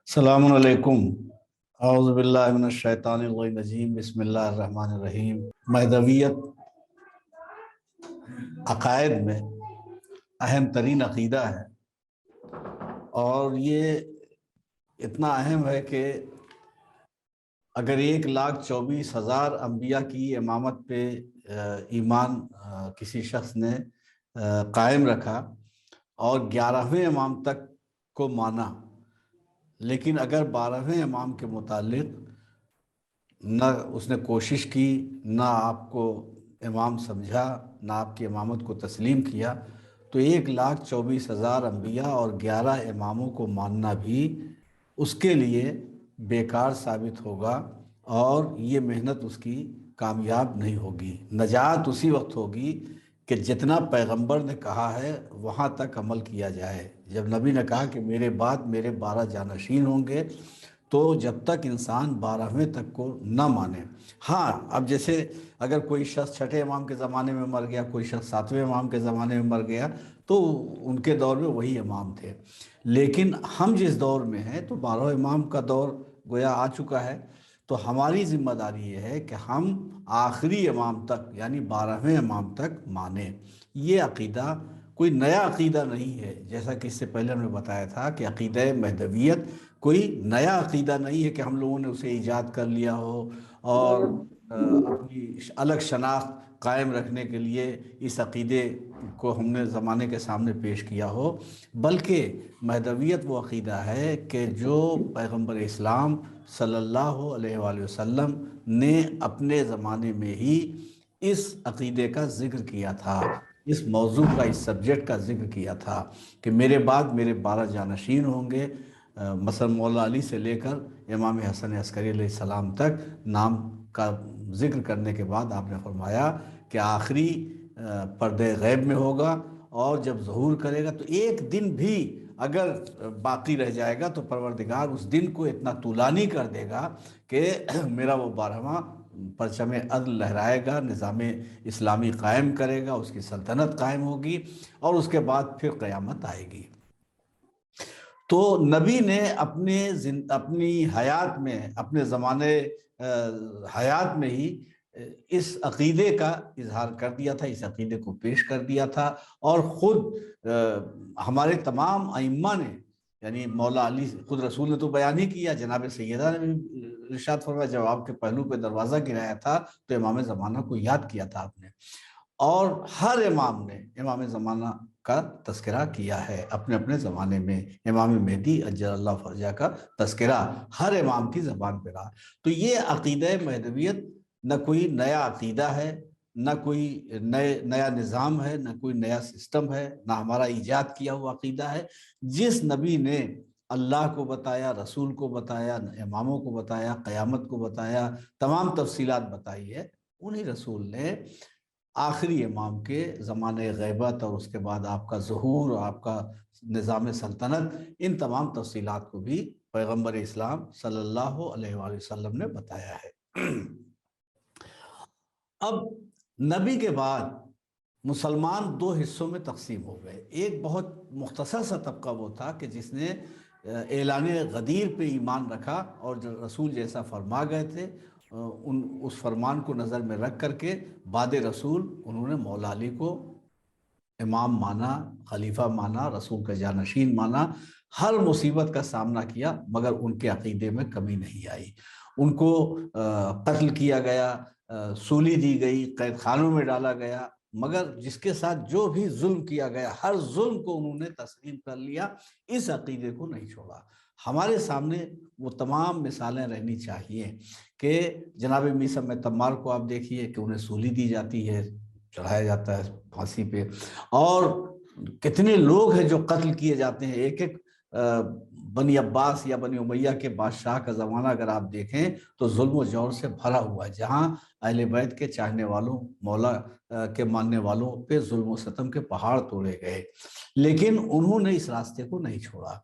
السلام علیکم۔ اعوذ باللہ من الشیطان الرجیم، بسم اللہ الرحمن الرحیم۔ مہدویت عقائد میں اہم ترین عقیدہ ہے، اور یہ اتنا اہم ہے کہ اگر 1,24,000 انبیاء کی امامت پہ ایمان کسی شخص نے قائم رکھا اور 11ویں امام تک کو مانا، لیکن اگر 12ویں امام کے متعلق نہ اس نے کوشش کی، نہ آپ کو امام سمجھا، نہ آپ کی امامت کو تسلیم کیا، تو 1,24,000 انبیاء اور 11 اماموں کو ماننا بھی اس کے لیے بیکار ثابت ہوگا، اور یہ محنت اس کی کامیاب نہیں ہوگی۔ نجات اسی وقت ہوگی کہ جتنا پیغمبر نے کہا ہے وہاں تک عمل کیا جائے۔ جب نبی نے کہا کہ میرے بعد میرے 12 جانشین ہوں گے، تو جب تک انسان 12ویں تک کو نہ مانے، ہاں اب جیسے اگر کوئی شخص 6 امام کے زمانے میں مر گیا، کوئی شخص 7ویں امام کے زمانے میں مر گیا، تو ان کے دور میں وہی امام تھے، لیکن ہم جس دور میں ہیں تو 12 امام کا دور گویا آ چکا ہے۔ تو ہماری ذمہ داری یہ ہے کہ ہم آخری امام تک یعنی 12ویں امام تک مانیں۔ یہ عقیدہ کوئی نیا عقیدہ نہیں ہے، جیسا کہ اس سے پہلے ہم نے بتایا تھا کہ عقیدہ مہدویت کوئی نیا عقیدہ نہیں ہے کہ ہم لوگوں نے اسے ایجاد کر لیا ہو اور اپنی الگ شناخت قائم رکھنے کے لیے اس عقیدے کو ہم نے زمانے کے سامنے پیش کیا ہو، بلکہ مہدویت وہ عقیدہ ہے کہ جو پیغمبر اسلام صلی اللہ علیہ وآلہ وسلم نے اپنے زمانے میں ہی اس عقیدے کا ذکر کیا تھا، اس موضوع کا، اس سبجیکٹ کا ذکر کیا تھا کہ میرے بعد میرے 12 جانشین ہوں گے۔ مثلا مولا علی سے لے کر امام حسن عسکری علیہ السلام تک نام کا ذکر کرنے کے بعد آپ نے فرمایا کہ آخری پردے غیب میں ہوگا، اور جب ظہور کرے گا تو ایک دن بھی اگر باقی رہ جائے گا تو پروردگار اس دن کو اتنا طولانی کر دے گا کہ میرا وہ 12واں پرچم عدل لہرائے گا، نظام اسلامی قائم کرے گا، اس کی سلطنت قائم ہوگی، اور اس کے بعد پھر قیامت آئے گی۔ تو نبی نے اپنی حیات میں، اپنے زمانے حیات میں ہی اس عقیدے کا اظہار کر دیا تھا، اس عقیدے کو پیش کر دیا تھا، اور خود ہمارے تمام ائمہ نے، یعنی مولا علی خود رسول نے تو بیان ہی کیا، جناب سیدہ نے بھی ارشاد فرمایا، جب آپ کے پہلو پہ دروازہ گرایا تھا تو امام زمانہ کو یاد کیا تھا آپ نے، اور ہر امام نے امام زمانہ کا تذکرہ کیا ہے اپنے اپنے زمانے میں۔ امام مہدی عجل اللہ فرجہ کا تذکرہ ہر امام کی زبان پہ رہا۔ تو یہ عقیدہ مہدویت نہ کوئی نیا عقیدہ ہے، نہ کوئی نیا نظام ہے، نہ کوئی نیا سسٹم ہے، نہ ہمارا ایجاد کیا ہوا عقیدہ ہے۔ جس نبی نے اللہ کو بتایا، رسول کو بتایا، اماموں کو بتایا، قیامت کو بتایا، تمام تفصیلات بتائی ہے، انہی رسول نے آخری امام کے زمانے غیبت اور اس کے بعد آپ کا ظہور اور آپ کا نظام سلطنت، ان تمام تفصیلات کو بھی پیغمبر اسلام صلی اللہ علیہ وآلہ وسلم نے بتایا ہے۔ اب نبی کے بعد مسلمان 2 حصوں میں تقسیم ہو گئے۔ ایک بہت مختصر سا طبقہ وہ تھا کہ جس نے اعلان غدیر پہ ایمان رکھا، اور جو رسول جیسا فرما گئے تھے اس فرمان کو نظر میں رکھ کر کے بعد رسول انہوں نے مولا علی کو امام مانا، خلیفہ مانا، رسول کا جانشین مانا، ہر مصیبت کا سامنا کیا، مگر ان کے عقیدے میں کمی نہیں آئی۔ ان کو قتل کیا گیا، سولی دی گئی، قید خانوں میں ڈالا گیا، مگر جس کے ساتھ جو بھی ظلم کیا گیا ہر ظلم کو انہوں نے تسلیم کر لیا، اس عقیدے کو نہیں چھوڑا۔ ہمارے سامنے وہ تمام مثالیں رہنی چاہیے کہ جناب میثم تمار کو آپ دیکھیے کہ انہیں سولی دی جاتی ہے، چڑھایا جاتا ہے پھانسی پہ، اور کتنے لوگ ہیں جو قتل کیے جاتے ہیں۔ ایک ایک بنی عباس یا بنی امیہ کے بادشاہ کا زمانہ اگر آپ دیکھیں تو ظلم و جور سے بھرا ہوا ہے، جہاں اہل بیت کے چاہنے والوں، مولا کے ماننے والوں پہ ظلم و ستم کے پہاڑ توڑے گئے، لیکن انہوں نے اس راستے کو نہیں چھوڑا۔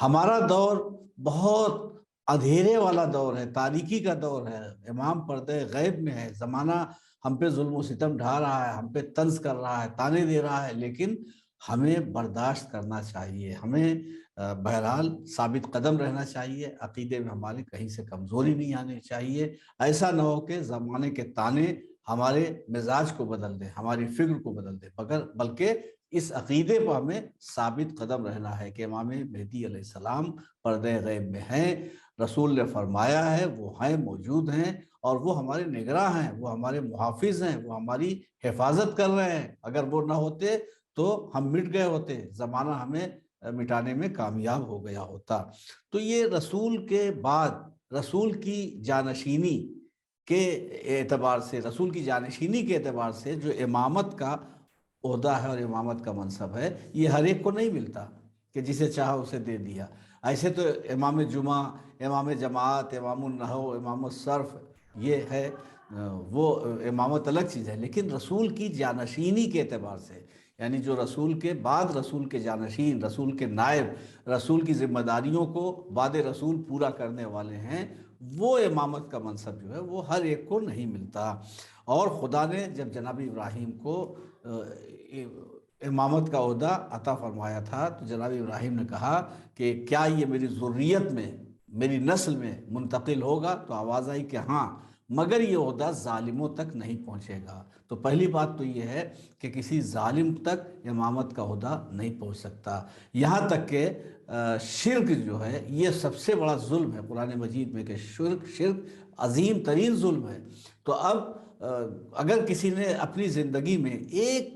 ہمارا دور بہت اندھیرے والا دور ہے، تاریکی کا دور ہے، امام پردے غیب میں ہے، زمانہ ہم پہ ظلم و ستم ڈھا رہا ہے، ہم پہ طنز کر رہا ہے، تانے دے رہا ہے، لیکن ہمیں برداشت کرنا چاہیے، ہمیں بہرحال ثابت قدم رہنا چاہیے، عقیدے میں ہمارے کہیں سے کمزوری نہیں آنی چاہیے، ایسا نہ ہو کہ زمانے کے تانے ہمارے مزاج کو بدل دیں، ہماری فکر کو بدل دیں، بلکہ اس عقیدے پر ہمیں ثابت قدم رہنا ہے کہ امام مہدی علیہ السلام پردہ غیب میں ہیں، رسول نے فرمایا ہے وہ ہیں، موجود ہیں، اور وہ ہمارے نگراں ہیں، وہ ہمارے محافظ ہیں، وہ ہماری حفاظت کر رہے ہیں۔ اگر وہ نہ ہوتے تو ہم مٹ گئے ہوتے، زمانہ ہمیں مٹانے میں کامیاب ہو گیا ہوتا۔ تو یہ رسول کے بعد رسول کی جانشینی کے اعتبار سے، رسول کی جانشینی کے اعتبار سے جو امامت کا عہدہ ہے اور امامت کا منصب ہے، یہ ہر ایک کو نہیں ملتا کہ جسے چاہا اسے دے دیا۔ ایسے تو امام جمعہ، امام جماعت، امام النحو، امام الصرف، یہ ہے وہ امامت الگ چیز ہے، لیکن رسول کی جانشینی کے اعتبار سے، یعنی جو رسول کے بعد رسول کے جانشین، رسول کے نائب، رسول کی ذمہ داریوں کو بعد رسول پورا کرنے والے ہیں، وہ امامت کا منصب جو ہے وہ ہر ایک کو نہیں ملتا۔ اور خدا نے جب جناب ابراہیم کو امامت کا عہدہ عطا فرمایا تھا تو جناب ابراہیم نے کہا کہ کیا یہ میری ذریت میں، میری نسل میں منتقل ہوگا؟ تو آواز آئی کہ ہاں، مگر یہ عہدہ ظالموں تک نہیں پہنچے گا۔ تو پہلی بات تو یہ ہے کہ کسی ظالم تک امامت کا عہدہ نہیں پہنچ سکتا، یہاں تک کہ شرک جو ہے یہ سب سے بڑا ظلم ہے قرآن مجید میں، کہ شرک عظیم ترین ظلم ہے۔ تو اب اگر کسی نے اپنی زندگی میں ایک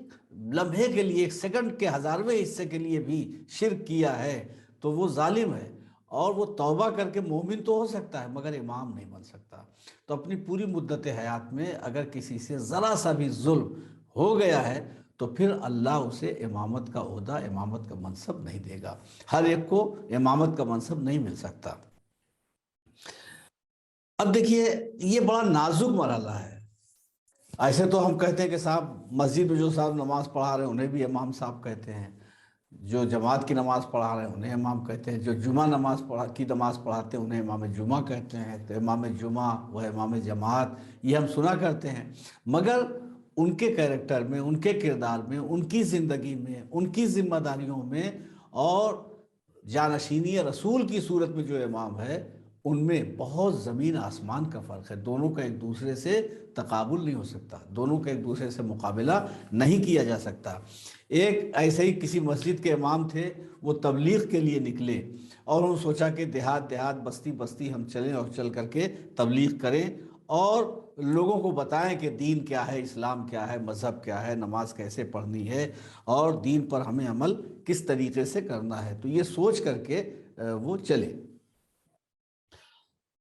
لمحے کے لیے، ایک سیکنڈ کے ہزارویں حصے کے لیے بھی شرک کیا ہے تو وہ ظالم ہے، اور وہ توبہ کر کے مومن تو ہو سکتا ہے مگر امام نہیں بن سکتا۔ تو اپنی پوری مدت حیات میں اگر کسی سے ذرا سا بھی ظلم ہو گیا ہے تو پھر اللہ اسے امامت کا عہدہ، امامت کا منصب نہیں دے گا۔ ہر ایک کو امامت کا منصب نہیں مل سکتا۔ اب دیکھیے یہ بڑا نازک مرحلہ ہے۔ ایسے تو ہم کہتے ہیں کہ صاحب مسجد میں جو صاحب نماز پڑھا رہے ہیں انہیں بھی امام صاحب کہتے ہیں، جو جماعت کی نماز پڑھا رہے ہیں انہیں امام کہتے ہیں، جو جمعہ نماز پڑھاتے ہیں انہیں امام جمعہ کہتے ہیں۔ تو امام جمعہ و امام جماعت یہ ہم سنا کرتے ہیں، مگر ان کے کیریکٹر میں، ان کے کردار میں، ان کی زندگی میں، ان کی ذمہ داریوں میں اور جانشینی رسول کی صورت میں جو امام ہے، ان میں بہت زمین آسمان کا فرق ہے۔ دونوں کا ایک دوسرے سے تقابل نہیں ہو سکتا، دونوں کا ایک دوسرے سے مقابلہ نہیں کیا جا سکتا۔ ایک ایسے ہی کسی مسجد کے امام تھے، وہ تبلیغ کے لیے نکلے اور انہوں نے سوچا کہ دیہات بستی بستی ہم چلیں اور چل کر کے تبلیغ کریں اور لوگوں کو بتائیں کہ دین کیا ہے، اسلام کیا ہے، مذہب کیا ہے، نماز کیسے پڑھنی ہے اور دین پر ہمیں عمل کس طریقے سے کرنا ہے۔ تو یہ سوچ کر کے وہ چلے،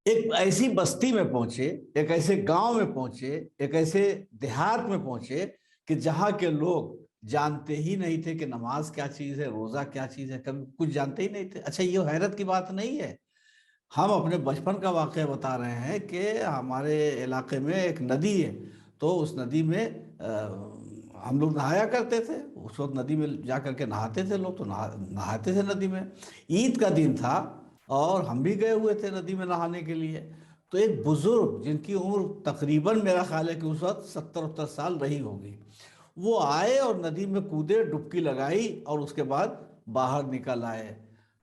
ایک ایسی بستی میں پہنچے، ایک ایسے گاؤں میں پہنچے، ایک ایسے دیہات میں پہنچے کہ جہاں کے لوگ جانتے ہی نہیں تھے کہ نماز کیا چیز ہے، روزہ کیا چیز ہے، کبھی کچھ جانتے ہی نہیں تھے۔ اچھا یہ حیرت کی بات نہیں ہے، ہم اپنے بچپن کا واقعہ بتا رہے ہیں کہ ہمارے علاقے میں ایک ندی ہے، تو اس ندی میں ہم لوگ نہایا کرتے تھے، اس وقت ندی میں جا کر کے نہاتے تھے لوگ، تو نہاتے تھے ندی میں۔ عید کا دن تھا اور ہم بھی گئے ہوئے تھے ندی میں نہانے کے لیے، تو ایک بزرگ جن کی عمر تقریباً میرا خیال ہے کہ اس وقت 70-70 سال رہی ہوگی، وہ آئے اور ندی میں کودے، ڈبکی لگائی اور اس کے بعد باہر نکل آئے۔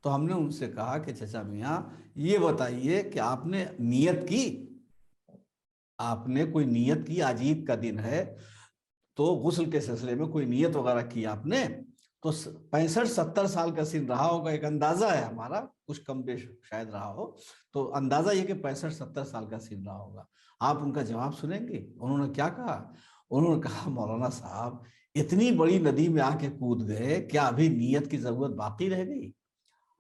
تو ہم نے ان سے کہا کہ چچا میاں یہ بتائیے کہ آپ نے نیت کی، آپ نے کوئی نیت کی؟ آج عید کا دن ہے تو غسل کے سلسلے میں کوئی نیت وغیرہ کی آپ نے؟ تو 65-70 سال کا سن رہا ہوگا، ایک اندازہ ہے ہمارا، کچھ کم بیش شاید رہا ہو، تو اندازہ یہ کہ 65-70 سال کا سن رہا ہوگا۔ آپ ان کا جواب سنیں گے؟ انہوں نے کیا کہا؟ انہوں نے کہا مولانا صاحب اتنی بڑی ندی میں آ کے کود گئے، کیا ابھی نیت کی ضرورت باقی رہ گئی؟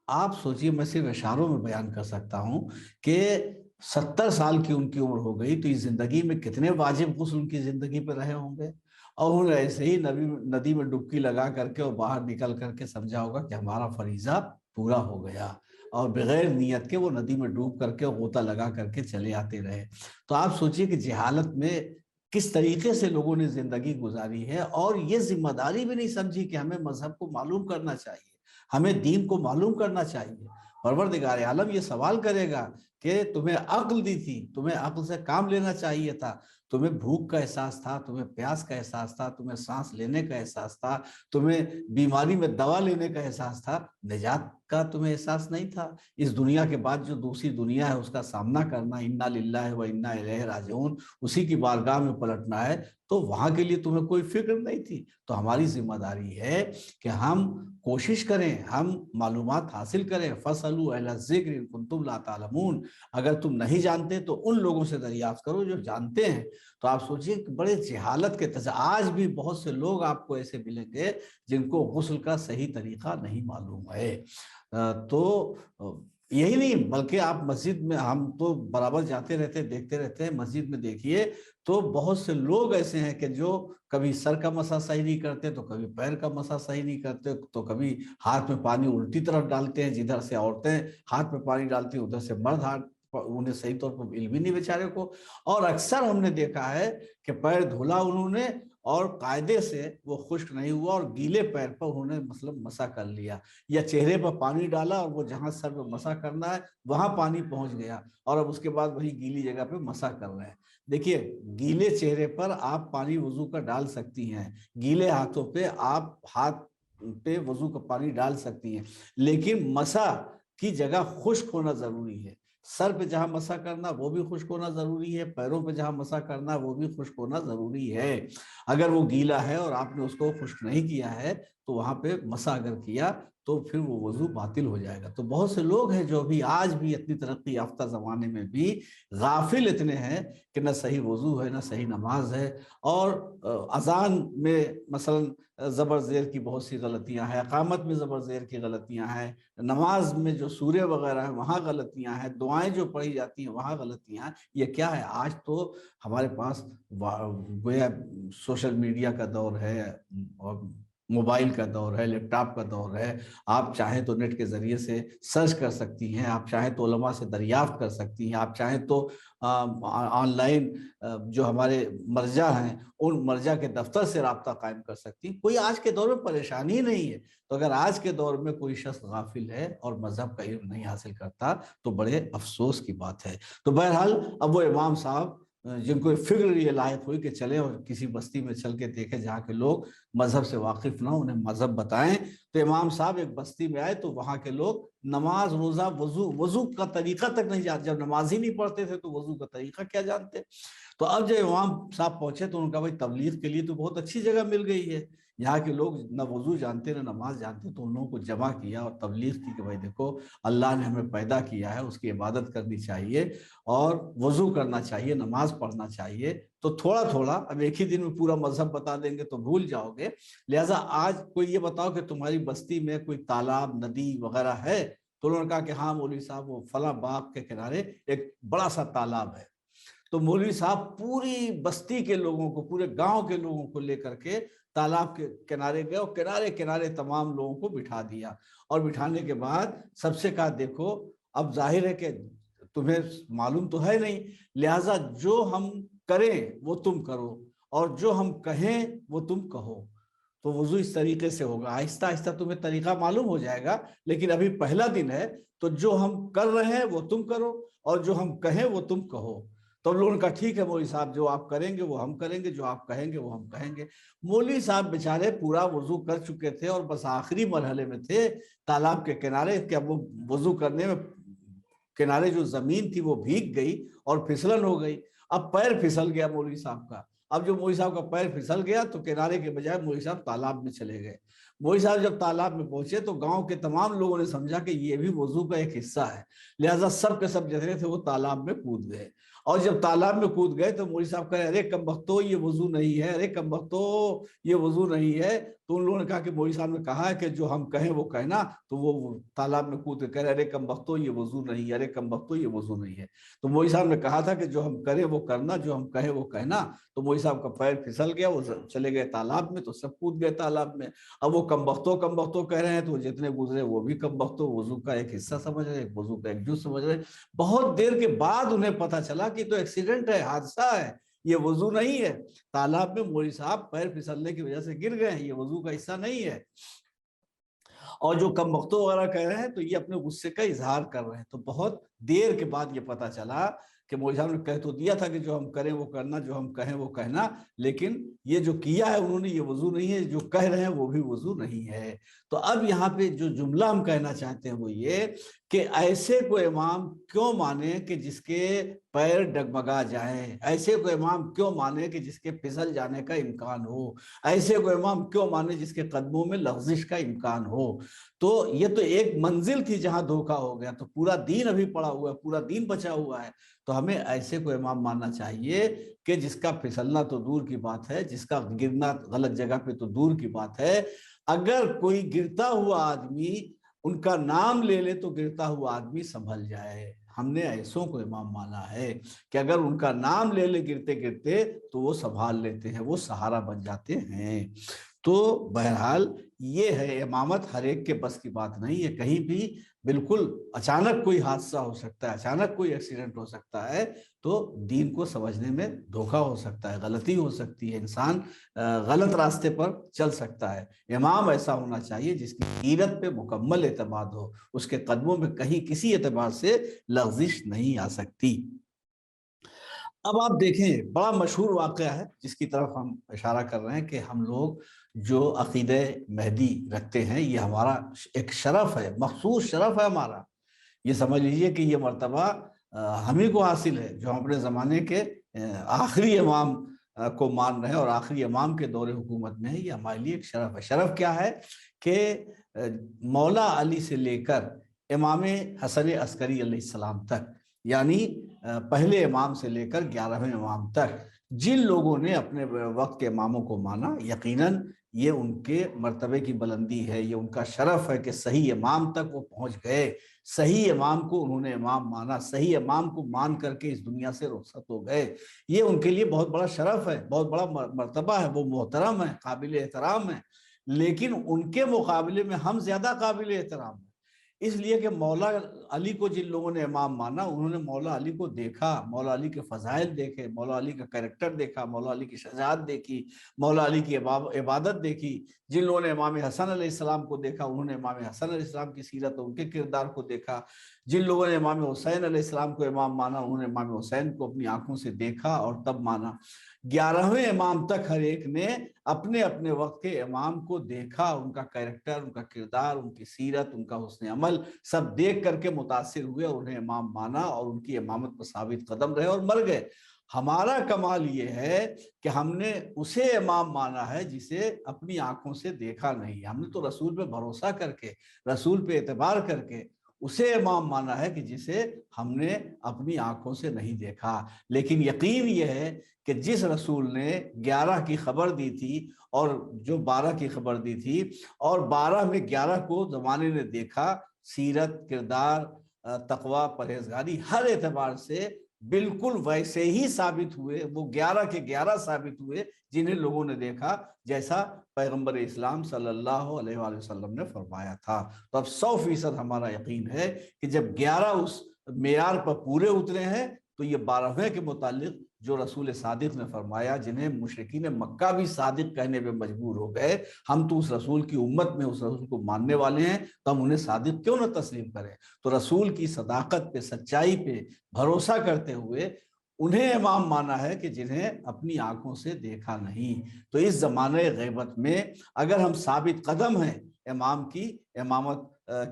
آپ سوچئے، میں صرف اشاروں میں بیان کر سکتا ہوں کہ 70 سال کی ان کی عمر ہو گئی، تو اس زندگی میں کتنے واجب غسل ان کی زندگی پہ رہے ہوں گے، اور انہوں نے ایسے ہی ندی میں ڈبکی لگا کر کے اور باہر نکل کر کے سمجھا ہوگا کہ ہمارا فریضہ پورا ہو گیا، اور بغیر نیت کے وہ ندی میں ڈوب کر کے غوطہ لگا کر کے چلے آتے رہے۔ تو آپ سوچئے کہ جہالت میں کس طریقے سے لوگوں نے زندگی گزاری ہے، اور یہ ذمہ داری بھی نہیں سمجھی کہ ہمیں مذہب کو معلوم کرنا چاہیے، ہمیں دین کو معلوم کرنا چاہیے۔ پروردگار عالم یہ سوال کرے گا کہ تمہیں عقل دی تھی، تمہیں عقل سے کام لینا چاہیے تھا، تمہیں بھوک کا احساس تھا، تمہیں پیاس کا احساس تھا، تمہیں سانس لینے کا احساس تھا، تمہیں بیماری میں دوا لینے کا احساس تھا، نجات کا تمہیں احساس نہیں تھا؟ اس دنیا کے بعد جو دوسری دنیا ہے اس کا سامنا کرنا، انا للہ و انا الیہ راجعون، اسی کی بارگاہ میں پلٹنا ہے، تو وہاں کے لیے تمہیں کوئی فکر نہیں تھی؟ تو ہماری ذمہ داری ہے کہ ہم کوشش کریں، ہم معلومات حاصل کریں۔ فَاسْأَلُوا أَهْلَ الذِّكْرِ إِن كُنتُمْ لَا تَعْلَمُونَ، اگر تم نہیں جانتے تو ان لوگوں سے دریافت کرو جو جانتے ہیں۔ تو آپ سوچئے کہ بڑے جہالت کے آج بھی بہت سے لوگ آپ کو ایسے ملیں گے جن کو غسل کا صحیح طریقہ نہیں معلوم ہے۔ تو یہی نہیں بلکہ آپ مسجد میں، ہم تو برابر جاتے رہتے دیکھتے رہتے ہیں، مسجد میں دیکھیے تو بہت سے لوگ ایسے ہیں کہ جو کبھی سر کا مسح صحیح نہیں کرتے، تو کبھی پیر کا مسح صحیح نہیں کرتے، تو کبھی ہاتھ میں پانی الٹی طرف ڈالتے ہیں، جدھر سے عورتیں ہاتھ میں پانی ڈالتی ہیں ادھر سے مرد ہاتھ، انہیں صحیح طور پر علم ہی نہیں بیچارے کو۔ اور اکثر ہم نے دیکھا ہے کہ پیر دھولا انہوں نے اور قاعدے سے وہ خشک نہیں ہوا، اور گیلے پیر پر انہوں نے مثلا مسح کر لیا، یا چہرے پر پانی ڈالا اور وہ جہاں سر پہ مسح کرنا ہے وہاں پانی پہنچ گیا، اور اب اس کے بعد وہی گیلی جگہ پہ مسح کر رہے ہیں۔ دیکھیے، گیلے چہرے پر آپ پانی وضو کا ڈال سکتی ہیں، گیلے ہاتھوں پہ آپ ہاتھ پہ وضو کا پانی ڈال سکتی ہیں، لیکن مسح کی جگہ خشک ہونا ضروری ہے۔ سر پہ جہاں مسح کرنا وہ بھی خشک ہونا ضروری ہے، پیروں پہ جہاں مسح کرنا وہ بھی خشک ہونا ضروری ہے۔ اگر وہ گیلا ہے اور آپ نے اس کو خشک نہیں کیا ہے تو وہاں پہ مسح اگر کیا تو پھر وہ وضو باطل ہو جائے گا۔ تو بہت سے لوگ ہیں جو بھی آج بھی اتنی ترقی یافتہ زمانے میں بھی غافل اتنے ہیں کہ نہ صحیح وضو ہے نہ صحیح نماز ہے، اور اذان میں مثلا زبر زیر کی بہت سی غلطیاں ہیں، اقامت میں زبر زیر کی غلطیاں ہیں، نماز میں جو سورے وغیرہ ہیں وہاں غلطیاں ہیں، دعائیں جو پڑھی جاتی ہیں وہاں غلطیاں ہیں۔ یہ کیا ہے؟ آج تو ہمارے پاس گویا سوشل میڈیا کا دور ہے، اور موبائل کا دور ہے، لیپ ٹاپ کا دور ہے، آپ چاہیں تو نیٹ کے ذریعے سے سرچ کر سکتی ہیں، آپ چاہیں تو علماء سے دریافت کر سکتی ہیں، آپ چاہیں تو آن لائن جو ہمارے مرجع ہیں ان مرجع کے دفتر سے رابطہ قائم کر سکتی ہیں۔ کوئی آج کے دور میں پریشانی ہی نہیں ہے۔ تو اگر آج کے دور میں کوئی شخص غافل ہے اور مذہب کا علم نہیں حاصل کرتا تو بڑے افسوس کی بات ہے۔ تو بہرحال اب وہ امام صاحب جن کو فکر یہ لاحق ہوئی کہ چلیں اور کسی بستی میں چل کے دیکھیں جہاں کے لوگ مذہب سے واقف نہ، انہیں مذہب بتائیں، تو امام صاحب ایک بستی میں آئے تو وہاں کے لوگ نماز، روزہ، وضو کا طریقہ تک نہیں جانتے۔ جب نماز ہی نہیں پڑھتے تھے تو وضو کا طریقہ کیا جانتے؟ تو اب جب امام صاحب پہنچے تو ان کا بھائی تبلیغ کے لیے تو بہت اچھی جگہ مل گئی ہے، یہاں کے لوگ نہ وضو جانتے نہ نماز جانتے، تو ان لوگوں کو جمع کیا اور تبلیغ کی کہ بھائی دیکھو، اللہ نے ہمیں پیدا کیا ہے، اس کی عبادت کرنی چاہیے اور وضو کرنا چاہیے، نماز پڑھنا چاہیے، تو تھوڑا تھوڑا، اب ایک ہی دن میں پورا مذہب بتا دیں گے تو بھول جاؤ گے، لہٰذا آج کوئی یہ بتاؤ کہ تمہاری بستی میں کوئی تالاب، ندی وغیرہ ہے؟ تو انہوں نے کہا کہ ہاں مولوی صاحب، وہ فلاں باغ کے کنارے ایک بڑا سا تالاب ہے۔ تو مولوی صاحب پوری بستی کے لوگوں کو، پورے گاؤں کے لوگوں کو لے کر کے تالاب کے کنارے گئے، اور کنارے کنارے تمام لوگوں کو بٹھا دیا، اور بٹھانے کے بعد سب سے کہا دیکھو، اب ظاہر ہے کہ تمہیں معلوم تو ہے نہیں، لہٰذا جو ہم کریں وہ تم کرو اور جو ہم کہیں وہ تم کہو۔ تو وضو اس طریقے سے ہوگا، آہستہ آہستہ تمہیں طریقہ معلوم ہو جائے گا، لیکن ابھی پہلا دن ہے، تو جو ہم کر رہے ہیں وہ تم کرو اور جو ہم کہیں وہ تم کہو۔ تو لوگوں نے کہا ٹھیک ہے مولوی صاحب، جو آپ کریں گے وہ ہم کریں گے، جو آپ کہیں گے وہ ہم کہیں گے۔ مولوی صاحب بیچارے پورا وضو کر چکے تھے اور بس آخری مرحلے میں تھے تالاب کے کنارے کہ اب وہ وضو کرنے میں کنارے جو زمین تھی وہ بھیگ گئی اور پھسلن ہو گئی، اب پیر پھسل گیا مولوی صاحب کا۔ اب جو مولوی صاحب کا پیر پھسل گیا تو کنارے کے بجائے مولوی صاحب تالاب میں چلے گئے۔ مولوی صاحب جب تالاب میں پہنچے تو گاؤں کے تمام لوگوں نے سمجھا کہ یہ بھی وضو کا ایک حصہ ہے، لہٰذا سب کے سب جتنے تھے وہ تالاب میں کود گئے، اور جب تالاب میں کود گئے تو مولوی صاحب کہے ارے کمبختو یہ وضو نہیں ہے، ارے کمبختو یہ وضو نہیں ہے۔ تو ان لوگوں نے کہا کہ مولوی صاحب نے کہا ہے کہ جو ہم کہیں وہ کہنا، تو وہ تالاب میں کود کے کہہ رہے ارے کمبختو یہ وضو نہیں ہے، ارے کمبختو یہ وضو نہیں ہے۔ تو مولوی صاحب نے کہا تھا کہ جو ہم کریں وہ کرنا، جو ہم کہیں وہ کہنا۔ تو مولوی صاحب کا پیر پھسل گیا، وہ چلے گئے تالاب میں، تو سب کود گئے تالاب میں۔ اب وہ کمبختو کمبختو کہہ رہے ہیں تو جتنے گزرے وہ بھی کمبختو، وضو کا ایک حصہ سمجھ رہے، وضو کا ایک جز سمجھ رہے۔ بہت دیر کے بعد انہیں پتہ چلا کہ تو ایکسیڈنٹ ہے، حادثہ ہے، یہ وضو نہیں ہے، تالاب میں مولوی صاحب پیر پھسلنے کی وجہ سے گر گئے ہیں، یہ وضو کا حصہ نہیں ہے۔ اور جو کمبختو وغیرہ کہہ رہے ہیں تو یہ اپنے غصے کا اظہار کر رہے ہیں۔ تو بہت دیر کے بعد یہ پتہ چلا کہ مولوی صاحب نے کہہ تو دیا تھا کہ جو ہم کریں وہ کرنا، جو ہم کہیں وہ کہنا، لیکن یہ جو کیا ہے انہوں نے یہ وضو نہیں ہے، جو کہہ رہے ہیں وہ بھی وضو نہیں ہے۔ تو اب یہاں پہ جو جملہ ہم کہنا چاہتے ہیں وہ یہ کہ ایسے کو امام کیوں مانے کہ جس کے پیر ڈگمگا جائیں، ایسے کو امام کیوں مانے کہ جس کے پھسل جانے کا امکان ہو، ایسے کو امام کیوں مانے جس کے قدموں میں لغزش کا امکان ہو۔ تو یہ تو ایک منزل تھی جہاں دھوکہ ہو گیا، تو پورا دین ابھی پڑا ہوا ہے، پورا دین بچا ہوا ہے۔ تو ہمیں ایسے کو امام ماننا چاہیے کہ جس کا پھسلنا تو دور کی بات ہے، جس کا گرنا غلط جگہ پہ تو دور کی بات ہے، اگر کوئی گرتا ہوا آدمی ان کا نام لے لے تو گرتا ہوا آدمی سنبھل جائے۔ ہم نے ایسوں کو امام مانا ہے کہ اگر ان کا نام لے لے گرتے گرتے تو وہ سنبھال لیتے ہیں، وہ سہارا بن جاتے ہیں۔ تو بہرحال یہ ہے، امامت ہر ایک کے بس کی بات نہیں ہے، کہیں بھی بالکل اچانک کوئی حادثہ ہو سکتا ہے، اچانک کوئی ایکسیڈنٹ ہو سکتا ہے، تو دین کو سمجھنے میں دھوکہ ہو سکتا ہے، غلطی ہو سکتی ہے، انسان غلط راستے پر چل سکتا ہے۔ امام ایسا ہونا چاہیے جس کی سیرت پہ مکمل اعتماد ہو، اس کے قدموں میں کہیں کسی اعتبار سے لغزش نہیں آ سکتی۔ اب آپ دیکھیں، بڑا مشہور واقعہ ہے جس کی طرف ہم اشارہ کر رہے ہیں کہ ہم لوگ جو عقیدہ مہدی رکھتے ہیں یہ ہمارا ایک شرف ہے، مخصوص شرف ہے ہمارا۔ یہ سمجھ لیجئے کہ یہ مرتبہ ہم ہی کو حاصل ہے جو ہم اپنے زمانے کے آخری امام کو مان رہے ہیں اور آخری امام کے دور حکومت میں ہے۔ یہ ہمارے لیے ایک شرف ہے۔ شرف کیا ہے کہ مولا علی سے لے کر امام حسن عسکری علیہ السلام تک، یعنی پہلے امام سے لے کر 11ویں امام تک جن لوگوں نے اپنے وقت کے اماموں کو مانا، یقیناً یہ ان کے مرتبے کی بلندی ہے، یہ ان کا شرف ہے کہ صحیح امام تک وہ پہنچ گئے، صحیح امام کو انہوں نے امام مانا، صحیح امام کو مان کر کے اس دنیا سے رخصت ہو گئے۔ یہ ان کے لیے بہت بڑا شرف ہے، بہت بڑا مرتبہ ہے، وہ محترم ہے، قابل احترام ہے، لیکن ان کے مقابلے میں ہم زیادہ قابل احترام ہیں۔ اس لیے کہ مولا علی کو جن لوگوں نے امام مانا انہوں نے مولا علی کو دیکھا، مولا علی کے فضائل دیکھے، مولا علی کا کریکٹر دیکھا، مولا علی کی شجاعت دیکھی، مولا علی کی عبادت دیکھی۔ جن لوگوں نے امام حسن علیہ السلام کو دیکھا انہوں نے امام حسن علیہ السلام کی سیرت اور ان کے کردار کو دیکھا۔ جن لوگوں نے امام حسین علیہ السلام کو امام مانا انہوں نے امام حسین کو اپنی آنکھوں سے دیکھا اور تب مانا۔ 11ویں امام تک ہر ایک نے اپنے اپنے وقت کے امام کو دیکھا، ان کا کریکٹر، ان کا کردار، ان کی سیرت، ان کا حسن عمل سب دیکھ کر کے متاثر ہوئے اور انہیں امام مانا اور ان کی امامت پر ثابت قدم رہے اور مر گئے۔ ہمارا کمال یہ ہے کہ ہم نے اسے امام مانا ہے جسے اپنی آنکھوں سے دیکھا نہیں، ہم نے تو رسول پہ بھروسہ کر کے، رسول پہ اعتبار کر کے اسے امام مانا ہے کہ جسے ہم نے اپنی آنکھوں سے نہیں دیکھا۔ لیکن یقین یہ ہے کہ جس رسول نے 11 کی خبر دی تھی اور جو 12 کی خبر دی تھی اور 12 میں 11 کو زمانے نے دیکھا، سیرت، کردار، تقوی، پرہیزگاری ہر اعتبار سے بالکل ویسے ہی ثابت ہوئے، وہ 11 کے 11 ثابت ہوئے جنہیں لوگوں نے دیکھا، جیسا پیغمبر اسلام صلی اللہ علیہ وآلہ وسلم نے فرمایا تھا۔ تو اب 100% ہمارا یقین ہے کہ جب 11 اس معیار پر پورے اترے ہیں تو یہ 12ویں کے متعلق جو رسول صادق نے فرمایا، جنہیں مشرکین مکہ بھی صادق کہنے پہ مجبور ہو گئے، ہم تو اس رسول کی امت میں اس رسول کو ماننے والے ہیں، تو ہم انہیں صادق کیوں نہ تسلیم کریں؟ تو رسول کی صداقت پہ، سچائی پہ بھروسہ کرتے ہوئے انہیں امام مانا ہے کہ جنہیں اپنی آنکھوں سے دیکھا نہیں۔ تو اس زمانے غیبت میں اگر ہم ثابت قدم ہیں امام کی امامت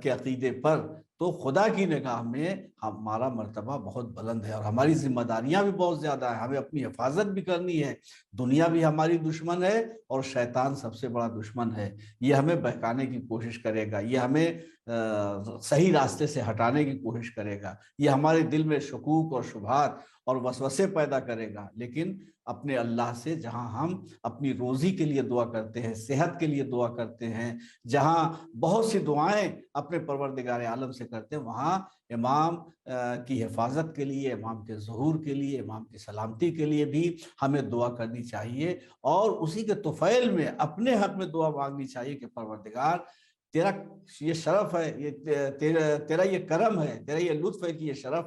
کے عقیدے پر، تو خدا کی نگاہ میں ہمارا مرتبہ بہت بلند ہے اور ہماری ذمہ داریاں بھی بہت زیادہ ہیں، ہمیں اپنی حفاظت بھی کرنی ہے۔ دنیا بھی ہماری دشمن ہے اور شیطان سب سے بڑا دشمن ہے، یہ ہمیں بہکانے کی کوشش کرے گا، یہ ہمیں صحیح راستے سے ہٹانے کی کوشش کرے گا، یہ ہمارے دل میں شکوک اور شبہات اور وسوسے پیدا کرے گا۔ لیکن اپنے اللہ سے جہاں ہم اپنی روزی کے لیے دعا کرتے ہیں، صحت کے لیے دعا کرتے ہیں، جہاں بہت سی دعائیں اپنے پروردگار عالم سے کرتے ہیں، وہاں امام کی حفاظت کے لیے، امام کے ظہور کے لیے، امام کی سلامتی کے لیے بھی ہمیں دعا کرنی چاہیے اور اسی کے طفیل میں اپنے حق میں دعا مانگنی چاہیے کہ پروردگار تیرا یہ شرف ہے، یہ تیرا یہ کرم ہے، تیرا یہ لطف ہے کہ یہ شرف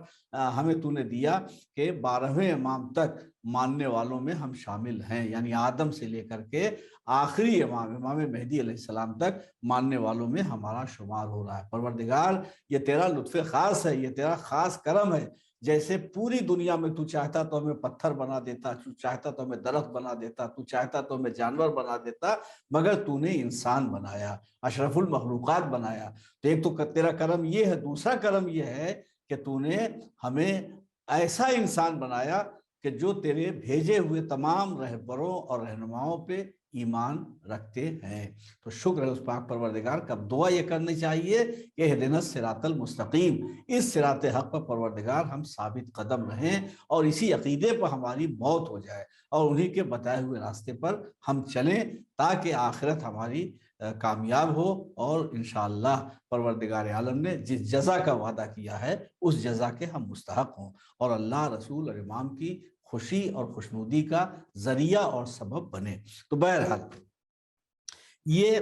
ہمیں تو نے دیا کہ 12ویں امام تک ماننے والوں میں ہم شامل ہیں، یعنی آدم سے لے کر کے آخری امام مہدی علیہ السلام تک ماننے والوں میں ہمارا شمار ہو رہا ہے۔ پروردگار یہ تیرا لطف خاص ہے، یہ تیرا خاص کرم ہے۔ جیسے پوری دنیا میں تو چاہتا تو ہمیں پتھر بنا دیتا، تو چاہتا تو ہمیں درخت بنا دیتا، تو چاہتا تو ہمیں جانور بنا دیتا، مگر تو نے انسان بنایا، اشرف المخلوقات بنایا۔ تو ایک تو تیرا کرم یہ ہے، دوسرا کرم یہ ہے کہ تو نے ہمیں ایسا انسان بنایا کہ جو تیرے بھیجے ہوئے تمام رہبروں اور رہنماؤں پہ ایمان رکھتے ہیں۔ تو شکر ہے اس پاک پروردگار کا، دعا یہ کرنی چاہیے کہ اہدنا الصراط المستقیم، اس صراط حق پر پروردگار ہم ثابت قدم رہیں اور اسی عقیدے پر ہماری موت ہو جائے اور انہی کے بتائے ہوئے راستے پر ہم چلیں، تاکہ آخرت ہماری کامیاب ہو اور انشاءاللہ پروردگار عالم نے جس جزا کا وعدہ کیا ہے اس جزا کے ہم مستحق ہوں اور اللہ، رسول اور امام کی خوشی اور خوشنودی کا ذریعہ اور سبب بنے۔ تو بہرحال یہ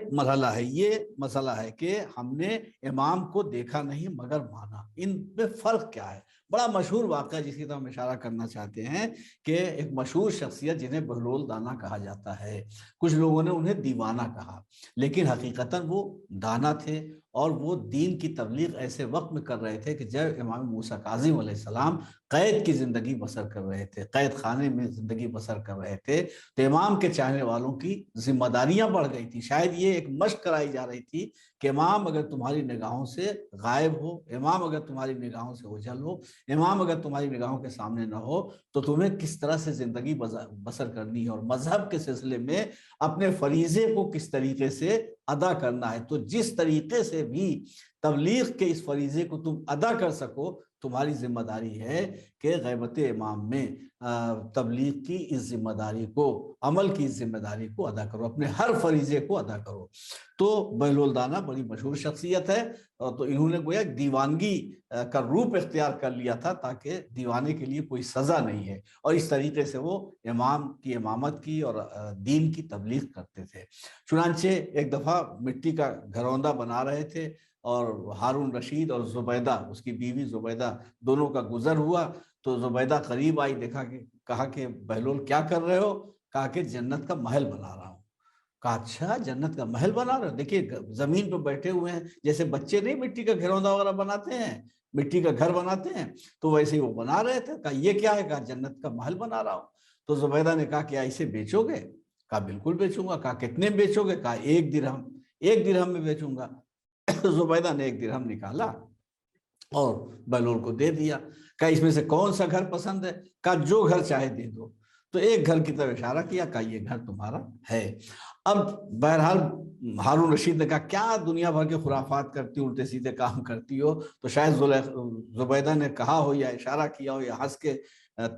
مسئلہ ہے کہ ہم نے امام کو دیکھا نہیں مگر مانا، ان میں فرق کیا ہے؟ بڑا مشہور واقعہ جس کی طرف ہم اشارہ کرنا چاہتے ہیں کہ ایک مشہور شخصیت جنہیں بہلول دانا کہا جاتا ہے، کچھ لوگوں نے انہیں دیوانہ کہا، لیکن حقیقتاً وہ دانا تھے اور وہ دین کی تبلیغ ایسے وقت میں کر رہے تھے کہ جب امام موسیٰ کاظم علیہ السلام قید کی زندگی بسر کر رہے تھے، قید خانے میں زندگی بسر کر رہے تھے، تو امام کے چاہنے والوں کی ذمہ داریاں بڑھ گئی تھی۔ شاید یہ ایک مشق کرائی جا رہی تھی کہ امام اگر تمہاری نگاہوں سے غائب ہو، امام اگر تمہاری نگاہوں سے اوجھل ہو، امام اگر تمہاری نگاہوں کے سامنے نہ ہو، تو تمہیں کس طرح سے زندگی بسر کرنی ہے اور مذہب کے سلسلے میں اپنے فریضے کو کس طریقے سے ادا کرنا ہے۔ تو جس طریقے سے بھی تبلیغ کے اس فریضے کو تم ادا کر سکو، تمہاری ذمہ داری ہے کہ غیبت امام میں تبلیغ کی اس ذمہ داری کو، عمل کی اس ذمہ داری کو ادا کرو، اپنے ہر فریضے کو ادا کرو۔ تو بہلول دانا بڑی مشہور شخصیت ہے، تو انہوں نے گویا دیوانگی کا روپ اختیار کر لیا تھا تاکہ دیوانے کے لیے کوئی سزا نہیں ہے، اور اس طریقے سے وہ امام کی امامت کی اور دین کی تبلیغ کرتے تھے۔ چنانچہ ایک دفعہ مٹی کا گھروندہ بنا رہے تھے اور ہارون رشید اور زبیدہ، اس کی بیوی زبیدہ، دونوں کا گزر ہوا، تو زبیدہ قریب آئی، کہا کہ بہلول کیا کر رہے ہو؟ کہا کہ جنت کا محل بنا رہا ہوں۔ کہا اچھا جنت کا محل بنا رہے ہو؟ دیکھیے زمین پہ بیٹھے ہوئے ہیں، جیسے بچے نہیں مٹی کا گھروندہ وغیرہ بناتے ہیں، مٹی کا گھر بناتے ہیں، تو ویسے ہی وہ بنا رہے تھے۔ کہا یہ کیا ہے؟ کہا جنت کا محل بنا رہا ہوں۔ تو زبیدہ نے کہا کیا اسے بیچو گے؟ کہا بالکل بیچوں گا۔ کہا کتنے بیچو گے؟ کہا 1 درہم، 1 درہم میں بیچوں گا۔ زبیدہ نے 1 درہم نکالا اور بہلول کو دے دیا۔ کہا اس میں سے کون سا گھر پسند ہے؟ کہا جو گھر چاہے دے دو۔ تو ایک گھر کی طرف اشارہ کیا، کہا یہ گھر تمہارا ہے۔ اب بہرحال ہارون رشید نے کہا کیا دنیا بھر کے خرافات کرتی ہو، الٹے سیدھے کام کرتی ہو؟ تو شاید زبیدہ نے کہا ہو یا اشارہ کیا ہو یا ہنس کے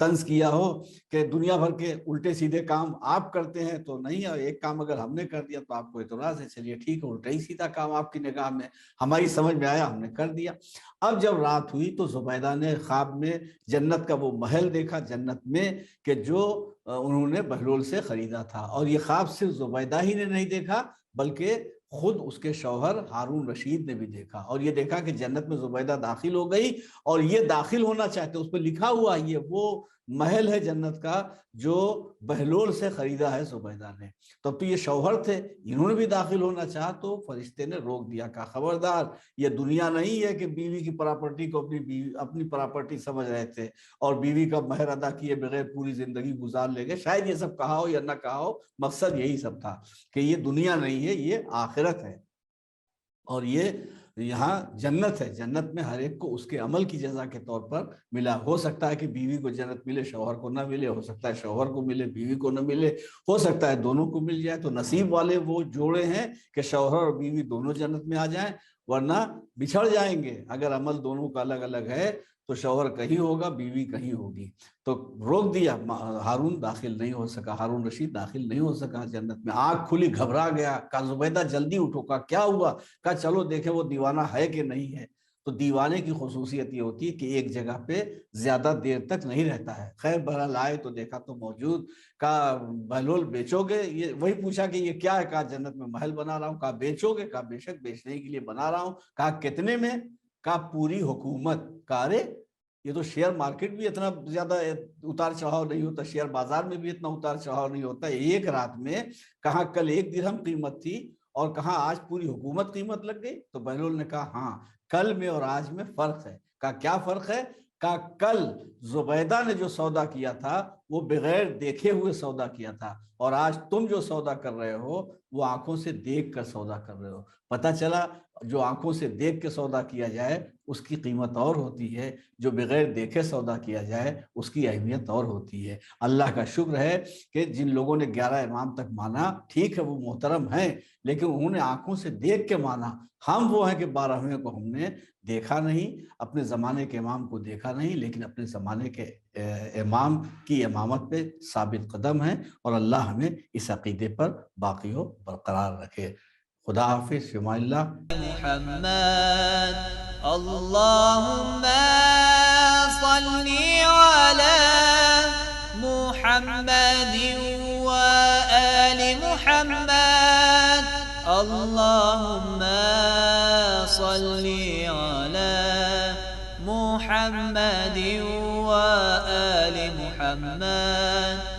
طنز کیا ہو کہ دنیا بھر کے الٹے سیدھے کام آپ کرتے ہیں تو نہیں، اور ایک کام اگر ہم نے کر دیا تو آپ کو اعتراض ہے، چلیے ٹھیک ہے، الٹا ہی سیدھا کام آپ کی نگاہ میں، ہماری سمجھ میں آیا، ہم نے کر دیا۔ اب جب رات ہوئی تو زبیدہ نے خواب میں جنت کا وہ محل دیکھا جنت میں کہ جو انہوں نے بہلول سے خریدا تھا، اور یہ خواب صرف زبیدہ ہی نے نہیں دیکھا بلکہ خود اس کے شوہر ہارون رشید نے بھی دیکھا، اور یہ دیکھا کہ جنت میں زبیدہ داخل ہو گئی اور یہ داخل ہونا چاہتے، اس پہ لکھا ہوا یہ وہ محل ہے جنت کا جو بہلول سے خریدا ہے زبیدہ نے۔ تب تو یہ شوہر تھے، انہوں نے بھی داخل ہونا چاہا، تو فرشتے نے روک دیا، کہا خبردار، یہ دنیا نہیں ہے کہ بیوی کی پراپرٹی کو اپنی پراپرٹی سمجھ رہے تھے اور بیوی کا مہر ادا کیے بغیر پوری زندگی گزار لے گئے۔ شاید یہ سب کہا ہو یا نہ کہا ہو، مقصد یہی سب تھا کہ یہ دنیا نہیں ہے، یہ آخرت ہے، اور یہ یہاں جنت ہے، جنت میں ہر ایک کو اس کے عمل کی جزا کے طور پر ملا۔ ہو سکتا ہے کہ بیوی کو جنت ملے، شوہر کو نہ ملے، ہو سکتا ہے شوہر کو ملے، بیوی کو نہ ملے، ہو سکتا ہے دونوں کو مل جائے۔ تو نصیب والے وہ جوڑے ہیں کہ شوہر اور بیوی دونوں جنت میں آ جائیں، ورنہ بچھڑ جائیں گے۔ اگر عمل دونوں کا الگ الگ ہے تو شوہر کہیں ہوگا، بیوی کہیں ہوگی۔ تو روک دیا، ہارون داخل نہیں ہو سکا، ہارون رشید داخل نہیں ہو سکا جنت میں۔ آنکھ کھلی، گھبرا گیا، کہا زبیدہ جلدی اٹھو۔ کہا کیا ہوا؟ کہا چلو دیکھیں وہ دیوانہ ہے کہ نہیں ہے۔ تو دیوانے کی خصوصیت یہ ہوتی ہے کہ ایک جگہ پہ زیادہ دیر تک نہیں رہتا ہے. خیر بہرحال آئے تو دیکھا تو موجود. کہا بہلول بیچو گے؟ یہ وہی پوچھا کہ یہ کیا ہے؟ کہا جنت میں محل بنا رہا ہوں. کہا بیچو گے؟ کہا بے شک بیچنے کے لیے بنا رہا ہوں. کہا کتنے میں؟ کہا پوری حکومت. کہا ارے یہ تو شیئر مارکیٹ بھی اتنا زیادہ اتار چڑھاؤ نہیں ہوتا، شیئر بازار میں بھی اتنا اتار چڑھاؤ نہیں ہوتا ایک رات میں. کہاں کل 1 درہم قیمت تھی اور کہاں آج پوری حکومت قیمت لگ گئی. تو بہلول نے کہا ہاں کل میں اور آج میں فرق ہے. کہا کیا فرق ہے؟ کہا کل زبیدہ نے جو سودا کیا تھا وہ بغیر دیکھے ہوئے سودا کیا تھا، اور آج تم جو سودا کر رہے ہو وہ آنکھوں سے دیکھ کر سودا کر رہے ہو. پتہ چلا جو آنکھوں سے دیکھ کے سودا کیا جائے اس کی قیمت اور ہوتی ہے، جو بغیر دیکھے سودا کیا جائے اس کی اہمیت اور ہوتی ہے. اللہ کا شکر ہے کہ جن لوگوں نے 11 امام تک مانا، ٹھیک ہے وہ محترم ہیں، لیکن انہوں نے آنکھوں سے دیکھ کے مانا. ہم وہ ہیں کہ 12ویں کو ہم نے دیکھا نہیں، اپنے زمانے کے امام کو دیکھا نہیں، لیکن اپنے زمانے کے امام کی امامت پہ ثابت قدم ہیں، اور اللہ ہمیں اس عقیدے پر باقی و برقرار رکھے. خدا حافظ. فی امان اللہ. محمد اللهم صل على محمد وآل محمد اللهم صل على محمد وآل محمد